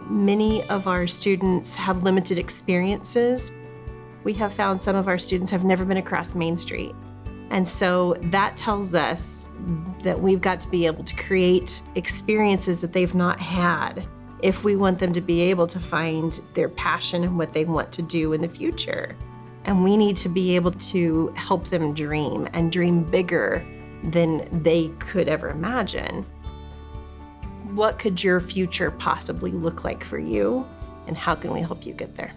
Many of our students have limited experiences. We have found some of our students have never been across Main Street. And so that tells us that we've got to be able to create experiences that they've not had if we want them to be able to find their passion and what they want to do in the future. And we need to be able to help them dream and dream bigger than they could ever imagine. What could your future possibly look like for you, and how can we help you get there?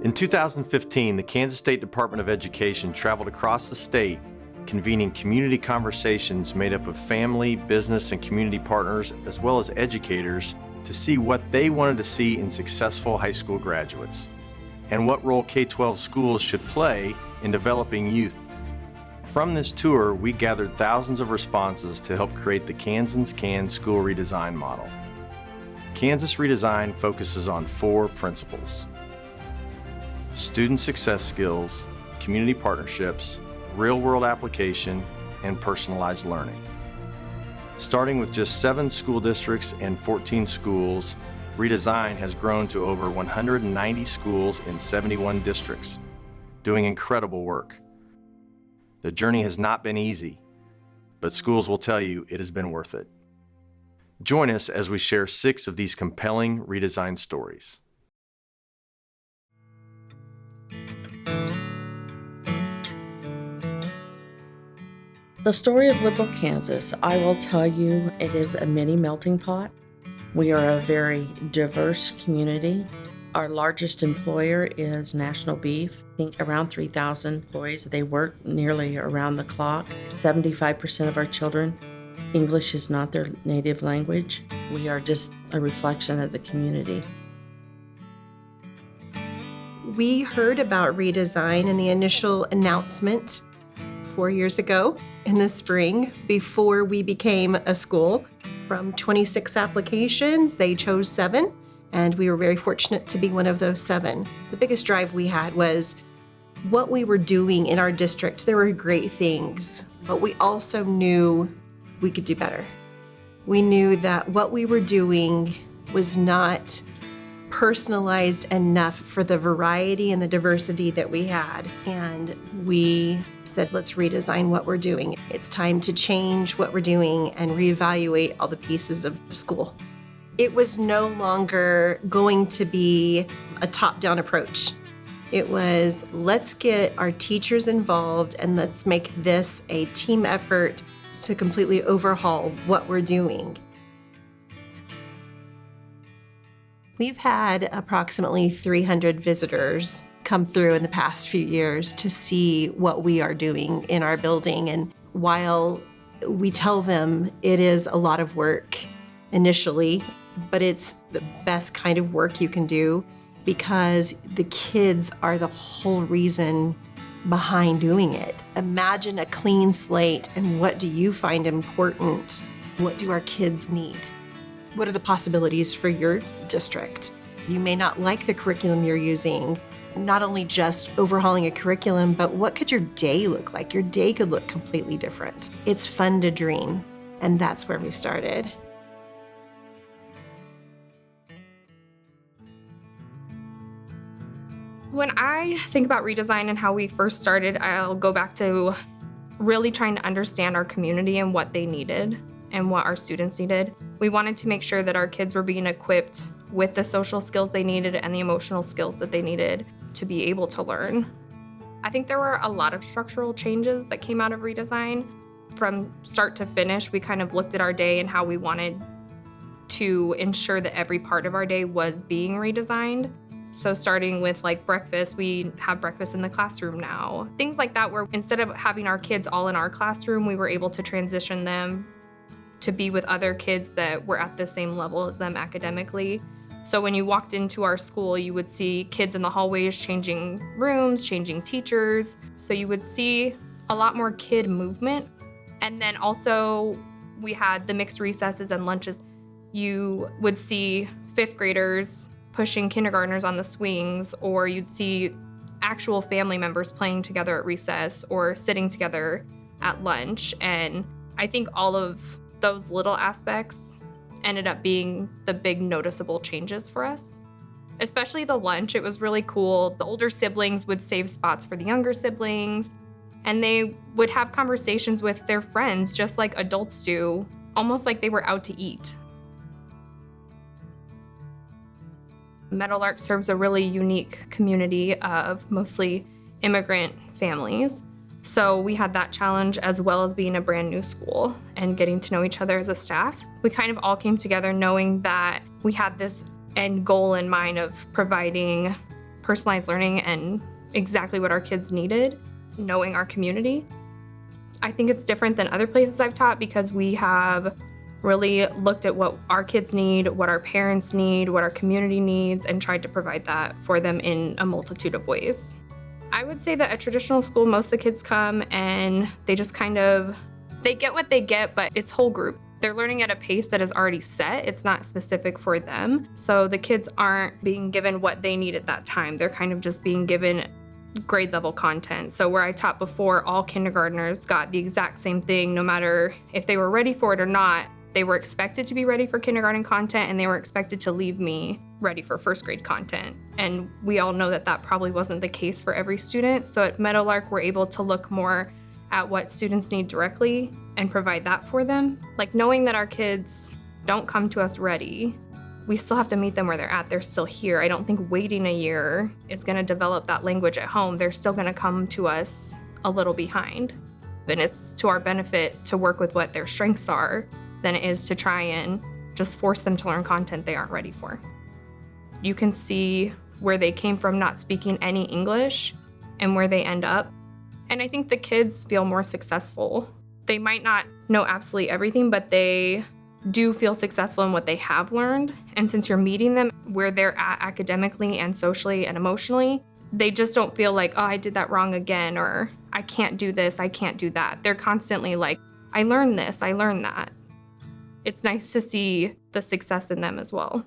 In 2015, the Kansas State Department of Education traveled across the state, convening community conversations made up of family, business, and community partners, as well as educators, to see what they wanted to see in successful high school graduates, and what role K-12 schools should play in developing youth. From this tour, we gathered thousands of responses to help create the Kansans Can School Redesign model. Kansas Redesign focuses on 4 principles: student success skills, community partnerships, real-world application, and personalized learning. Starting with just 7 school districts and 14 schools, Redesign has grown to over 190 schools in 71 districts, doing incredible work. The journey has not been easy, but schools will tell you it has been worth it. Join us as we share 6 of these compelling redesign stories. The story of Liberal Kansas, I will tell you, it is a mini melting pot. We are a very diverse community. Our largest employer is National Beef. I think around 3,000 employees. They work nearly around the clock. 75% of our children, English is not their native language. We are just a reflection of the community. We heard about Redesign in the initial announcement 4 years ago in the spring before we became a school. From 26 applications, they chose 7, and we were very fortunate to be one of those 7. The biggest drive we had was what we were doing in our district. There were great things, but we also knew we could do better. We knew that what we were doing was not personalized enough for the variety and the diversity that we had. And we said, let's redesign what we're doing. It's time to change what we're doing and reevaluate all the pieces of school. It was no longer going to be a top-down approach. It was, let's get our teachers involved and let's make this a team effort to completely overhaul what we're doing. We've had approximately 300 visitors come through in the past few years to see what we are doing in our building. And while we tell them it is a lot of work initially, but it's the best kind of work you can do because the kids are the whole reason behind doing it. Imagine a clean slate, and what do you find important? What do our kids need? What are the possibilities for your district? You may not like the curriculum you're using. Not only just overhauling a curriculum, but what could your day look like? Your day could look completely different. It's fun to dream, and that's where we started. When I think about redesign and how we first started, I'll go back to really trying to understand our community and what they needed and what our students needed. We wanted to make sure that our kids were being equipped with the social skills they needed and the emotional skills that they needed to be able to learn. I think there were a lot of structural changes that came out of redesign. From start to finish, we kind of looked at our day and how we wanted to ensure that every part of our day was being redesigned. So starting with like breakfast, we have breakfast in the classroom now. Things like that, where instead of having our kids all in our classroom, we were able to transition them to be with other kids that were at the same level as them academically. So when you walked into our school, you would see kids in the hallways changing rooms, changing teachers. So you would see a lot more kid movement. And then also we had the mixed recesses and lunches. You would see 5th graders pushing kindergartners on the swings, or you'd see actual family members playing together at recess or sitting together at lunch. And I think all of those little aspects ended up being the big noticeable changes for us. Especially the lunch, it was really cool. The older siblings would save spots for the younger siblings, and they would have conversations with their friends just like adults do, almost like they were out to eat. Meadowlark serves a really unique community of mostly immigrant families. So we had that challenge as well as being a brand new school and getting to know each other as a staff. We kind of all came together knowing that we had this end goal in mind of providing personalized learning and exactly what our kids needed, knowing our community. I think it's different than other places I've taught because we have really looked at what our kids need, what our parents need, what our community needs, and tried to provide that for them in a multitude of ways. I would say that at traditional school, most of the kids come and they just they get what they get, but it's whole group. They're learning at a pace that is already set. It's not specific for them. So the kids aren't being given what they need at that time. They're kind of just being given grade level content. So where I taught before, all kindergartners got the exact same thing, no matter if they were ready for it or not. They were expected to be ready for kindergarten content, and they were expected to leave me ready for first grade content. And we all know that that probably wasn't the case for every student. So at Meadowlark, we're able to look more at what students need directly and provide that for them. Like knowing that our kids don't come to us ready, we still have to meet them where they're at. They're still here. I don't think waiting a year is going to develop that language at home. They're still going to come to us a little behind. And it's to our benefit to work with what their strengths are than it is to try and just force them to learn content they aren't ready for. You can see where they came from not speaking any English and where they end up. And I think the kids feel more successful. They might not know absolutely everything, but they do feel successful in what they have learned. And since you're meeting them where they're at academically and socially and emotionally, they just don't feel like, oh, I did that wrong again, or I can't do this, I can't do that. They're constantly like, I learned this, I learned that. It's nice to see the success in them as well.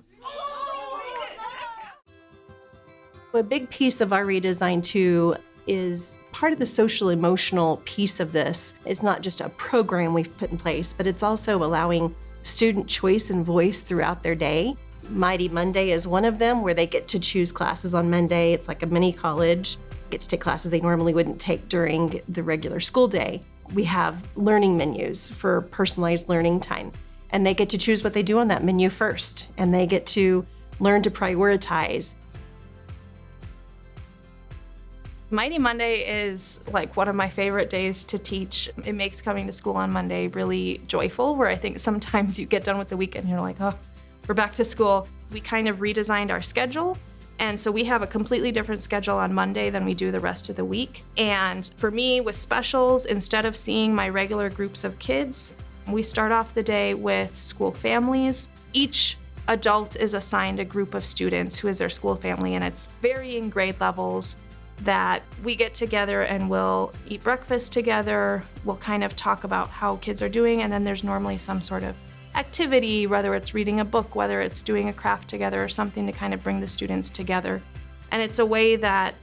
A big piece of our redesign too is part of the social emotional piece of this is not just a program we've put in place, but it's also allowing student choice and voice throughout their day. MiTEE Monday is one of them where they get to choose classes on Monday. It's like a mini college. Get to take classes they normally wouldn't take during the regular school day. We have learning menus for personalized learning time. And they get to choose what they do on that menu first, and they get to learn to prioritize. MiTEE Monday is like one of my favorite days to teach. It makes coming to school on Monday really joyful, where I think sometimes you get done with the weekend and you're like, oh, we're back to school. We kind of redesigned our schedule, and so we have a completely different schedule on Monday than we do the rest of the week. And for me, with specials, instead of seeing my regular groups of kids, we start off the day with school families. Each adult is assigned a group of students who is their school family, and it's varying grade levels that we get together and we'll eat breakfast together. We'll kind of talk about how kids are doing, and then there's normally some sort of activity, whether it's reading a book, whether it's doing a craft together, or something to kind of bring the students together. And it's a way that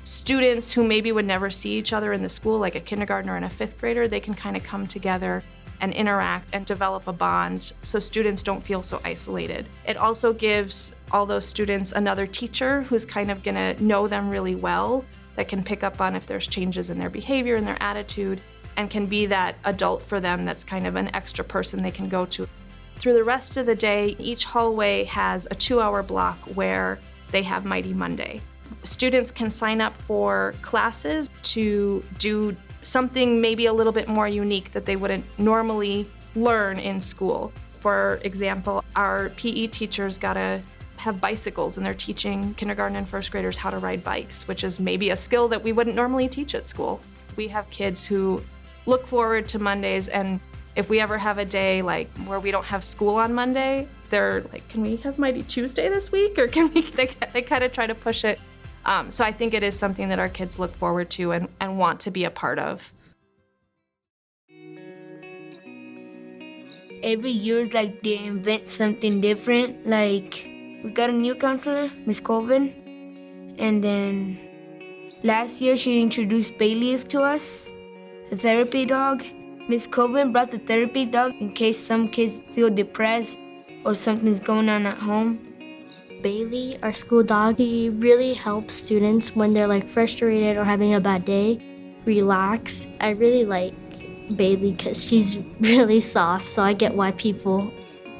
students who maybe would never see each other in the school, like a kindergartner and a fifth grader, they can kind of come together and interact and develop a bond so students don't feel so isolated. It also gives all those students another teacher who's kind of gonna know them really well, that can pick up on if there's changes in their behavior and their attitude, and can be that adult for them that's kind of an extra person they can go to. Through the rest of the day, each hallway has a 2-hour block where they have MiTEE Monday. Students can sign up for classes to do something maybe a little bit more unique that they wouldn't normally learn in school. For example, our PE teachers gotta have bicycles, and they're teaching kindergarten and first graders how to ride bikes, which is maybe a skill that we wouldn't normally teach at school. We have kids who look forward to Mondays, and if we ever have a day like where we don't have school on Monday, they're like, can we have MiTEE Tuesday this week? Or can we, they kind of try to push it. So I think it is something that our kids look forward to and want to be a part of. Every year, like, they invent something different. Like, we got a new counselor, Miss Colvin, and then last year she introduced Bayleaf to us, the therapy dog. Miss Colvin brought the therapy dog in case some kids feel depressed or something's going on at home. Bailey, our school dog, he really helps students when they're like frustrated or having a bad day relax. I really like Bailey because she's really soft, so I get why people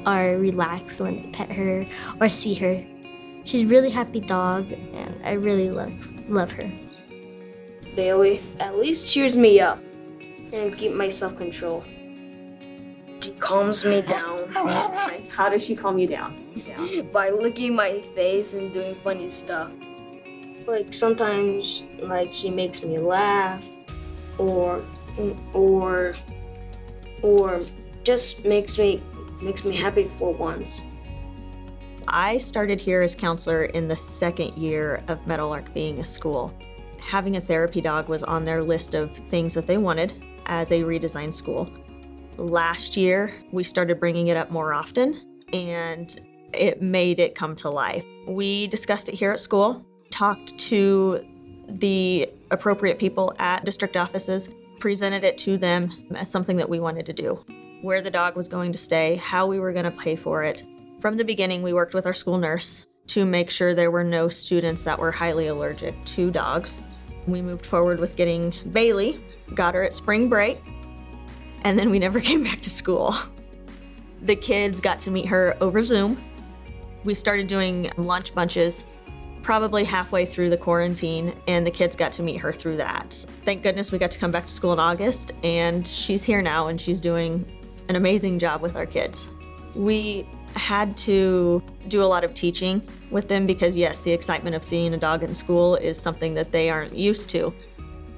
are relaxed when they pet her or see her. She's a really happy dog, and I really love her. Bailey at least cheers me up and keep my self-control. She calms me down. How does she calm you down? By licking my face and doing funny stuff. Like sometimes like she makes me laugh or just makes me happy for once. I started here as counselor in the second year of Meadowlark being a school. Having a therapy dog was on their list of things that they wanted as a redesigned school. Last year, we started bringing it up more often, and it made it come to life. We discussed it here at school, talked to the appropriate people at district offices, presented it to them as something that we wanted to do, where the dog was going to stay, how we were going to pay for it. From the beginning, we worked with our school nurse to make sure there were no students that were highly allergic to dogs. We moved forward with getting Bailey, got her at spring break, and then we never came back to school. The kids got to meet her over Zoom. We started doing lunch bunches probably halfway through the quarantine, and the kids got to meet her through that. Thank goodness we got to come back to school in August, and she's here now, and she's doing an amazing job with our kids. We had to do a lot of teaching with them because, yes, the excitement of seeing a dog in school is something that they aren't used to.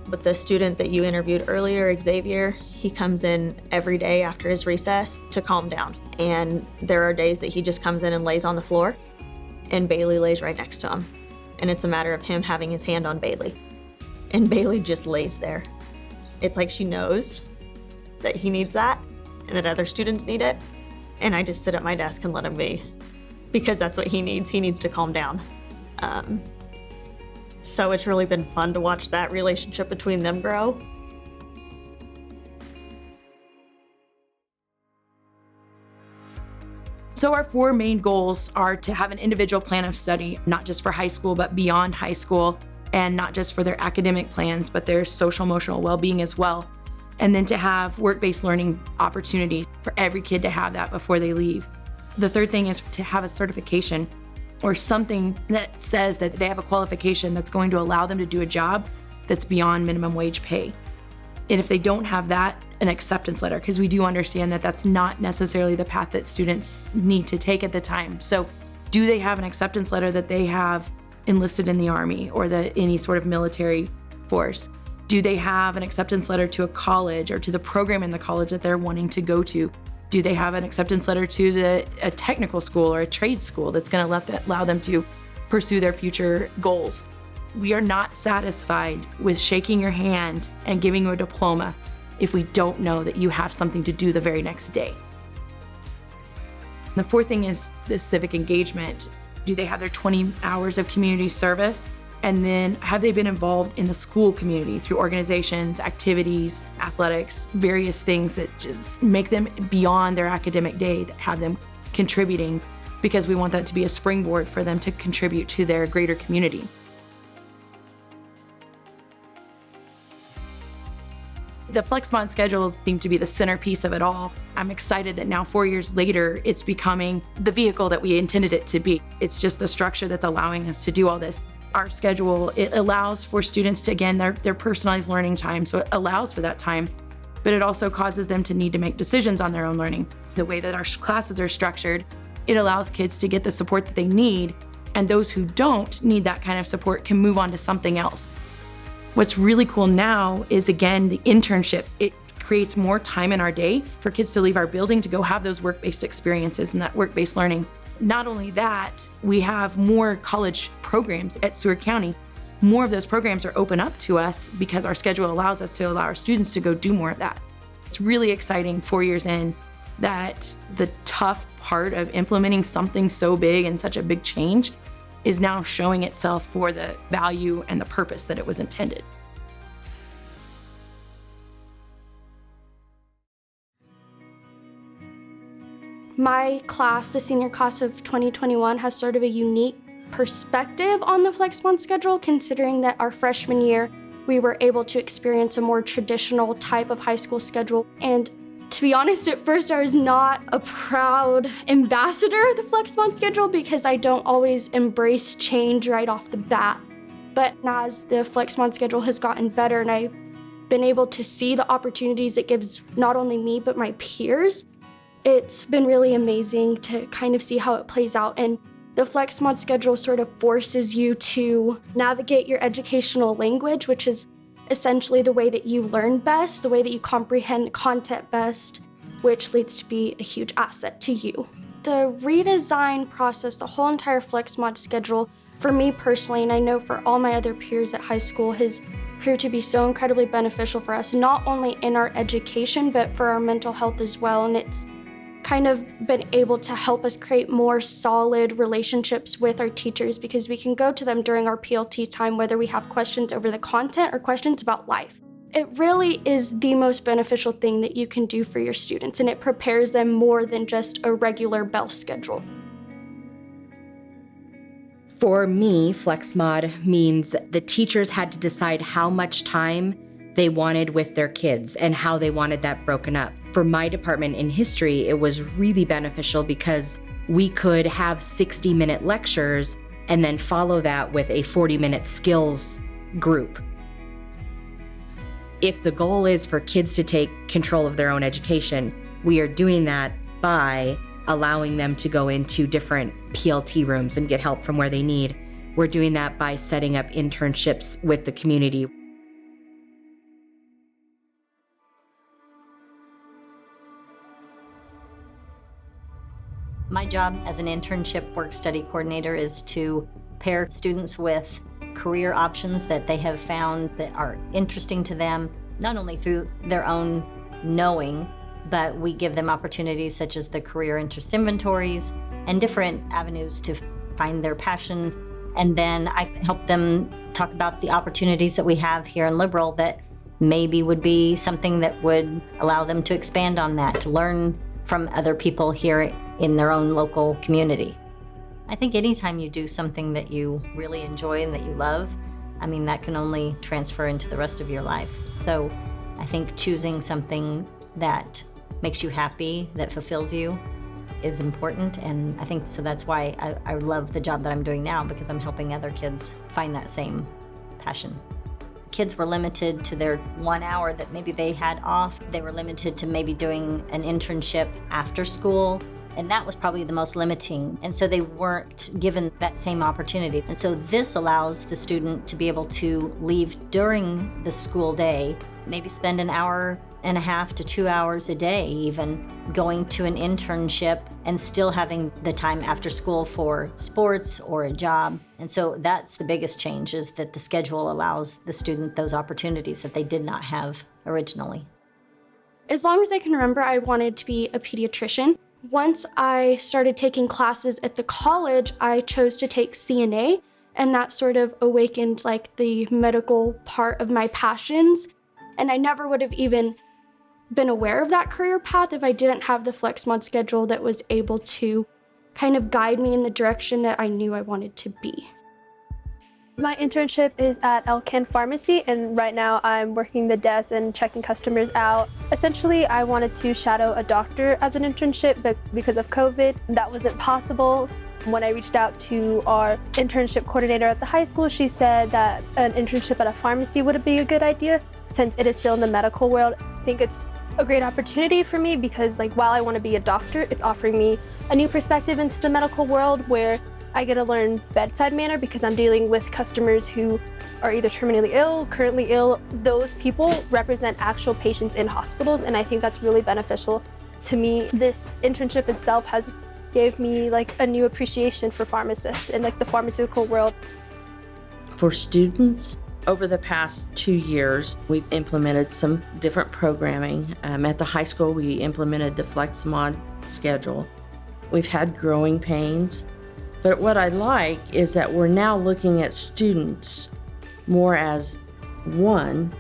But the student that you interviewed earlier, Xavier, he comes in every day after his recess to calm down. And there are days that he just comes in and lays on the floor, and Bailey lays right next to him. And it's a matter of him having his hand on Bailey. And Bailey just lays there. It's like she knows that he needs that and that other students need it. And I just sit at my desk and let him be, because that's what he needs. He needs to calm down. So it's really been fun to watch that relationship between them grow. So our 4 main goals are to have an individual plan of study, not just for high school, but beyond high school, and not just for their academic plans, but their social emotional well-being as well. And then to have work-based learning opportunities for every kid to have that before they leave. The third thing is to have a certification or something that says that they have a qualification that's going to allow them to do a job that's beyond minimum wage pay. And if they don't have that, an acceptance letter, because we do understand that that's not necessarily the path that students need to take at the time. So do they have an acceptance letter that they have enlisted in the Army or any sort of military force? Do they have an acceptance letter to a college or to the program in the college that they're wanting to go to? Do they have an acceptance letter to a technical school or a trade school that's going to allow them to pursue their future goals? We are not satisfied with shaking your hand and giving you a diploma if we don't know that you have something to do the very next day. The fourth thing is the civic engagement. Do they have their 20 hours of community service? And then have they been involved in the school community through organizations, activities, athletics, various things that just make them beyond their academic day, that have them contributing, because we want that to be a springboard for them to contribute to their greater community. The Flexbond schedules seem to be the centerpiece of it all. I'm excited that now 4 years later, it's becoming the vehicle that we intended it to be. It's just the structure that's allowing us to do all this. Our schedule, it allows for students to, again, their personalized learning time, so it allows for that time, but it also causes them to need to make decisions on their own learning. The way that our classes are structured, it allows kids to get the support that they need, and those who don't need that kind of support can move on to something else. What's really cool now is, again, the internship. It creates more time in our day for kids to leave our building to go have those work-based experiences and that work-based learning. Not only that, we have more college programs at Seward County. More of those programs are open up to us because our schedule allows us to allow our students to go do more of that. It's really exciting 4 years in that the tough part of implementing something so big and such a big change is now showing itself for the value and the purpose that it was intended. My class, the senior class of 2021, has sort of a unique perspective on the Flexbond schedule, considering that our freshman year, we were able to experience a more traditional type of high school schedule. And to be honest, at first I was not a proud ambassador of the Flexbond schedule because I don't always embrace change right off the bat. But as the Flexbond schedule has gotten better and I've been able to see the opportunities it gives not only me but my peers, it's been really amazing to kind of see how it plays out. And the Flexmod schedule sort of forces you to navigate your educational language, which is essentially the way that you learn best, the way that you comprehend content best, which leads to be a huge asset to you. The redesign process, the whole entire Flexmod schedule, for me personally, and I know for all my other peers at high school, has proved to be so incredibly beneficial for us, not only in our education, but for our mental health as well. And it's kind of been able to help us create more solid relationships with our teachers because we can go to them during our PLT time, whether we have questions over the content or questions about life. It really is the most beneficial thing that you can do for your students, and it prepares them more than just a regular bell schedule. For me, Flexmod means the teachers had to decide how much time they wanted with their kids and how they wanted that broken up. For my department in history, it was really beneficial because we could have 60-minute lectures and then follow that with a 40-minute skills group. If the goal is for kids to take control of their own education, we are doing that by allowing them to go into different PLT rooms and get help from where they need. We're doing that by setting up internships with the community. My job as an internship work-study coordinator is to pair students with career options that they have found that are interesting to them, not only through their own knowing, but we give them opportunities such as the career interest inventories and different avenues to find their passion. And then I help them talk about the opportunities that we have here in Liberal that maybe would be something that would allow them to expand on that, to learn from other people here in their own local community. I think anytime you do something that you really enjoy and that you love, I mean, that can only transfer into the rest of your life. So I think choosing something that makes you happy, that fulfills you, is important. And I think so that's why I love the job that I'm doing now, because I'm helping other kids find that same passion. Kids were limited to their 1 hour that maybe they had off. They were limited to maybe doing an internship after school, and that was probably the most limiting. And so they weren't given that same opportunity. And so this allows the student to be able to leave during the school day, maybe spend an hour and a half to 2 hours a day even going to an internship and still having the time after school for sports or a job. And so that's the biggest change, is that the schedule allows the student those opportunities that they did not have originally. As long as I can remember, I wanted to be a pediatrician. Once I started taking classes at the college, I chose to take CNA, and that sort of awakened like the medical part of my passions. And I never would have even been aware of that career path if I didn't have the Flexmod schedule that was able to kind of guide me in the direction that I knew I wanted to be. My internship is at Can Pharmacy, and right now I'm working the desk and checking customers out. Essentially, I wanted to shadow a doctor as an internship, but because of COVID, that wasn't possible. When I reached out to our internship coordinator at the high school, she said that an internship at a pharmacy would be a good idea since it is still in the medical world. I think it's a great opportunity for me because while I want to be a doctor, it's offering me a new perspective into the medical world where I get to learn bedside manner because I'm dealing with customers who are either terminally ill, currently ill. Those people represent actual patients in hospitals, and I think that's really beneficial to me. This internship itself has gave me a new appreciation for pharmacists and the pharmaceutical world. For students, over the past 2 years, we've implemented some different programming. At the high school, we implemented the Flexmod schedule. We've had growing pains, but what I like is that we're now looking at students more as one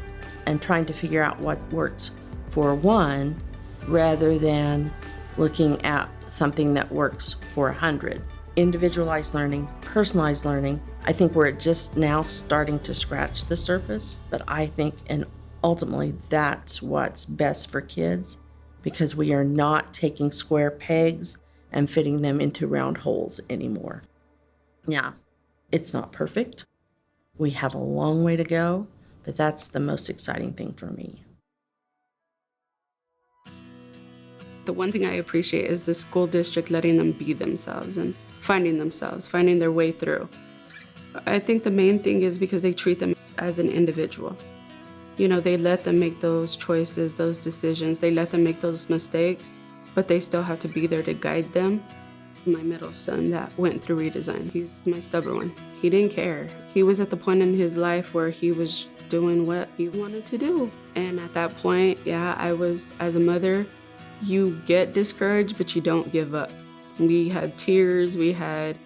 and trying to figure out what works for one rather than looking at something that works for 100. Individualized learning, personalized learning. I think we're just now starting to scratch the surface, but I think, and ultimately, that's what's best for kids, because we are not taking square pegs and fitting them into round holes anymore. Yeah, it's not perfect. We have a long way to go, but that's the most exciting thing for me. The one thing I appreciate is the school district letting them be themselves and finding themselves, finding their way through. I think the main thing is because they treat them as an individual. You know, they let them make those choices, those decisions, they let them make those mistakes, but they still have to be there to guide them. My middle son that went through redesign, he's my stubborn one. He didn't care. He was at the point in his life where he was doing what he wanted to do. And at that point, yeah, I was, as a mother, you get discouraged, but you don't give up. We had tears, we had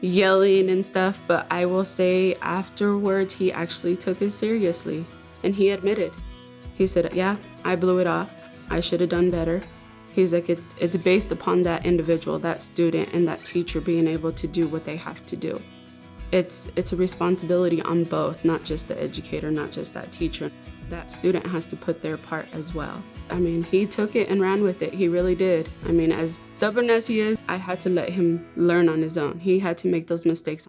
yelling and stuff, but I will say afterwards, he actually took it seriously. And he admitted. He said, yeah, I blew it off. I should have done better. He's like, it's based upon that individual, that student, and that teacher being able to do what they have to do. It's a responsibility on both, not just the educator, not just that teacher. That student has to put their part as well. I mean, he took it and ran with it. He really did. I mean, as stubborn as he is, I had to let him learn on his own. He had to make those mistakes.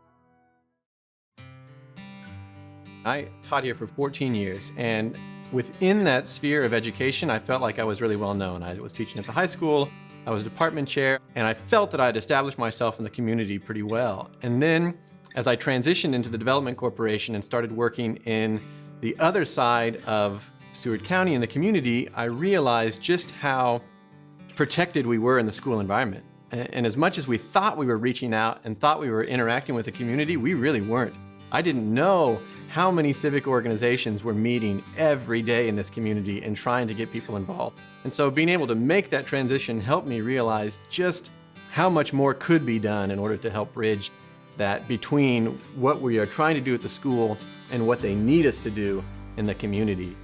I taught here for 14 years, and within that sphere of education, I felt like I was really well known. I was teaching at the high school, I was department chair, and I felt that I had established myself in the community pretty well. And then, as I transitioned into the Development Corporation and started working in the other side of Seward County in the community, I realized just how protected we were in the school environment. And as much as we thought we were reaching out and thought we were interacting with the community, we really weren't. I didn't know how many civic organizations were meeting every day in this community and trying to get people involved. And so being able to make that transition helped me realize just how much more could be done in order to help bridge that between what we are trying to do at the school and what they need us to do in the community.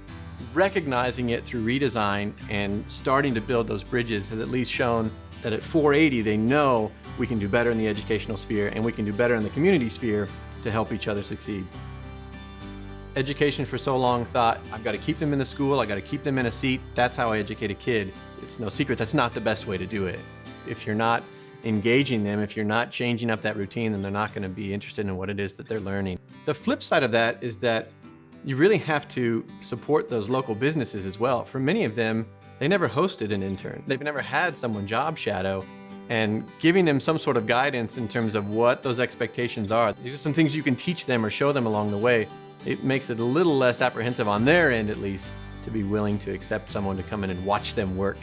Recognizing it through redesign and starting to build those bridges has at least shown that at 480 they know we can do better in the educational sphere and we can do better in the community sphere to help each other succeed. Education for so long thought, I've got to keep them in the school, I've got to keep them in a seat. That's how I educate a kid. It's no secret, that's not the best way to do it. If you're not engaging them, if you're not changing up that routine, then they're not going to be interested in what it is that they're learning. The flip side of that is that you really have to support those local businesses as well. For many of them, they never hosted an intern. They've never had someone job shadow, and giving them some sort of guidance in terms of what those expectations are. These are some things you can teach them or show them along the way. It makes it a little less apprehensive on their end, at least, to be willing to accept someone to come in and watch them work.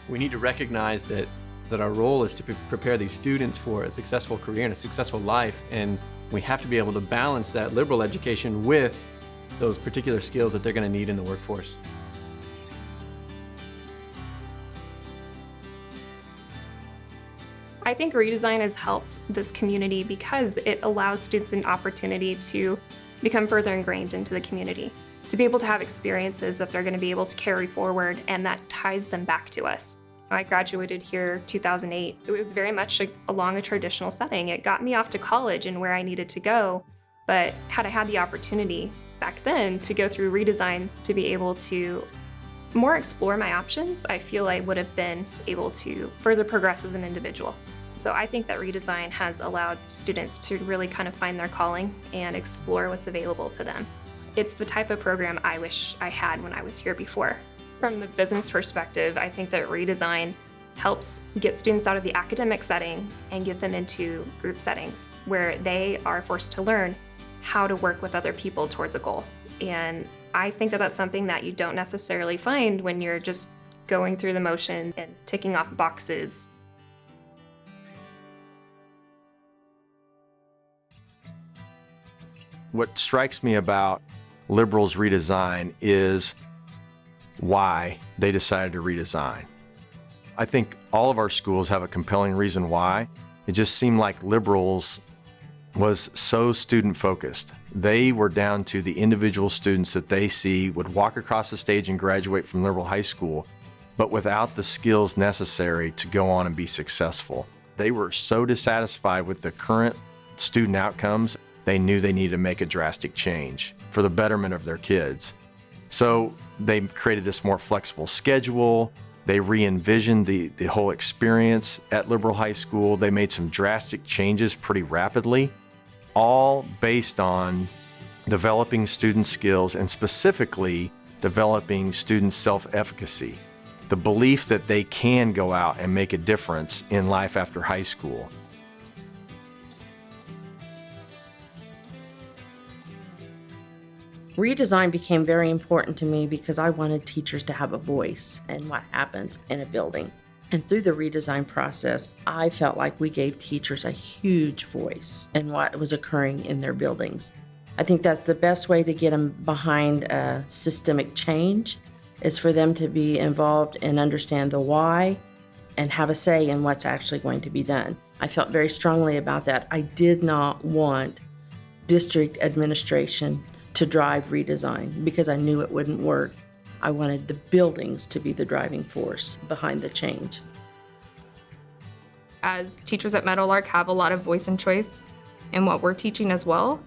We need to recognize that our role is to prepare these students for a successful career and a successful life, and we have to be able to balance that liberal education with those particular skills that they're going to need in the workforce. I think redesign has helped this community because it allows students an opportunity to become further ingrained into the community, to be able to have experiences that they're going to be able to carry forward and that ties them back to us. I graduated here 2008. It was very much along a traditional setting. It got me off to college and where I needed to go, but had I had the opportunity back then to go through redesign to be able to more explore my options, I feel I would have been able to further progress as an individual. So I think that redesign has allowed students to really kind of find their calling and explore what's available to them. It's the type of program I wish I had when I was here before. From the business perspective, I think that redesign helps get students out of the academic setting and get them into group settings where they are forced to learn how to work with other people towards a goal. And I think that that's something that you don't necessarily find when you're just going through the motion and ticking off boxes. What strikes me about Liberals Redesign is why they decided to redesign. I think all of our schools have a compelling reason why. It just seemed like Liberals was so student focused. They were down to the individual students that they see would walk across the stage and graduate from Liberal High School, but without the skills necessary to go on and be successful. They were so dissatisfied with the current student outcomes, they knew they needed to make a drastic change for the betterment of their kids. So they created this more flexible schedule. They re-envisioned the whole experience at Liberal High School. They made some drastic changes pretty rapidly, all based on developing student skills and specifically developing student self-efficacy, the belief that they can go out and make a difference in life after high school. Redesign became very important to me because I wanted teachers to have a voice in what happens in a building. And through the redesign process, I felt like we gave teachers a huge voice in what was occurring in their buildings. I think that's the best way to get them behind a systemic change, is for them to be involved and understand the why and have a say in what's actually going to be done. I felt very strongly about that. I did not want district administration to drive redesign because I knew it wouldn't work. I wanted the buildings to be the driving force behind the change. As teachers at Meadowlark have a lot of voice and choice in what we're teaching as well,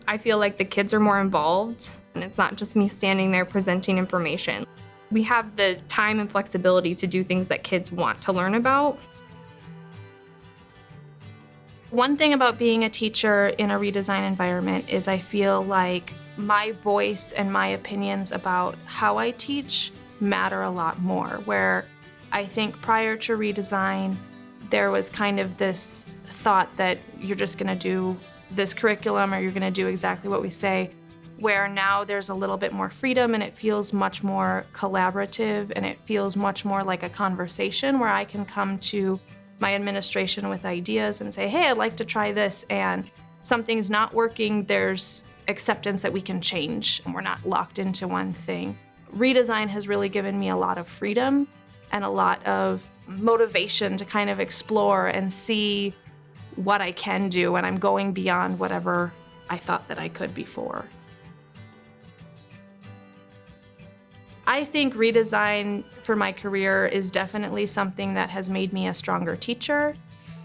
I feel like the kids are more involved, and it's not just me standing there presenting information. We have the time and flexibility to do things that kids want to learn about. One thing about being a teacher in a redesign environment is I feel like my voice and my opinions about how I teach matter a lot more, where I think prior to redesign, there was kind of this thought that you're just gonna do this curriculum or you're gonna do exactly what we say, where now there's a little bit more freedom and it feels much more collaborative and it feels much more like a conversation where I can come to my administration with ideas and say, hey, I'd like to try this, and something's not working, there's acceptance that we can change and we're not locked into one thing. Redesign has really given me a lot of freedom and a lot of motivation to kind of explore and see what I can do, and I'm going beyond whatever I thought that I could before. I think redesign for my career is definitely something that has made me a stronger teacher.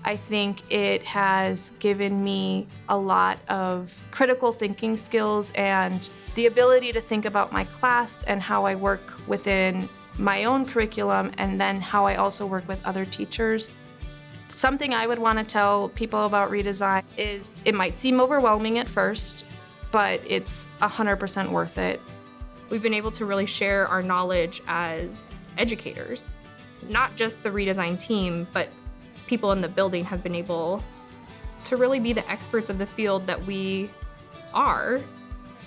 I think it has given me a lot of critical thinking skills and the ability to think about my class and how I work within my own curriculum, and then how I also work with other teachers. Something I would want to tell people about redesign is it might seem overwhelming at first, but it's 100% worth it. We've been able to really share our knowledge as educators. Not just the redesign team, but people in the building have been able to really be the experts of the field that we are.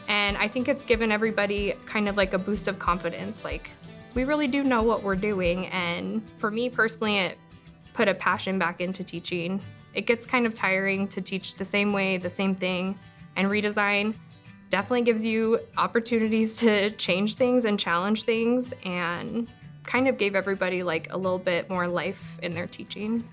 And I think it's given everybody kind of like a boost of confidence. Like, we really do know what we're doing. And for me personally, it put a passion back into teaching. It gets kind of tiring to teach the same way, the same thing, and redesign definitely gives you opportunities to change things and challenge things, and kind of gave everybody like a little bit more life in their teaching.